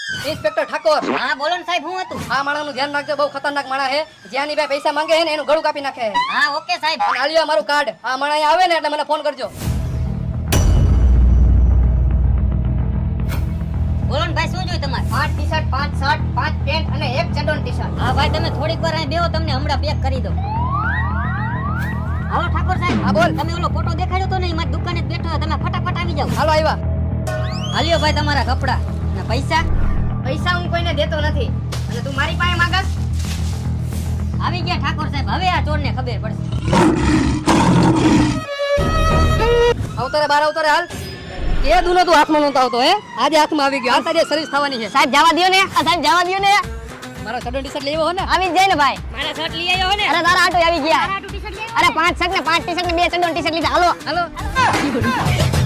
Inspector Thakor, હા બોલો ને સાહેબ, હું હતું? આ માણસનું ધ્યાન રાખજો, બહુ ખતરનાક માણસ છે. જ્યાંની ભાઈ પૈસા માંગે છે ને એનું ગળું કાપી નાખે છે. હા ઓકે સાહેબ. અને આલ્યો મારું કાર્ડ. આ માણસ અહીંયા આવે ને એટલે મને ફોન કરજો. બોલો ને ભાઈ, શું જોઈએ તમારે? 5 ટી-શર્ટ, 5 શર્ટ, 5 પેન્ટ અને 1 ચડ્ડોન ટી-શર્ટ. હા ભાઈ, તમે થોડીક વાર અહીં બેહો, તમને હમણાં પેક કરી દઉં. હાલો ઠાકોર સાહેબ. હા બોલ. તમે ઓલો ફોટો દેખાડ્યો તો ને, મારી દુકાને જ બેઠો, તમે ફટાફટ આવી જાઓ. હાલો આવ્યા. હાલ્યો ભાઈ તમારા કપડા અને પૈસા. પૈસા હું કોઈને દેતો નથી અને તું મારી પાસે માંગસ. આવી ગયા ઠાકોર સાહેબ, હવે આ ચોરને ખબર પડશે. અવતારે બાર અવતારે હાલ. એ દુનો તું હાથમાં નહોતો આવતો હે, આજે હાથમાં આવી ગયો. આ તારી સર્વિસ થવાની છે. સાહેબ જવા દ્યો ને, સાહેબ જવા દ્યો ને. મારો ચડ્ડોન ટી-શર્ટ લેવો હો ને? આવી જ જાય ને ભાઈ. મારા શર્ટ લઈ આવ્યો હો ને? અરે તારા આટો આવી ગયા. અરે 5 શર્ટ ને 5 ટી-શર્ટ ને 2 ચડ્ડોન ટી-શર્ટ લીધા. હાલો હાલો.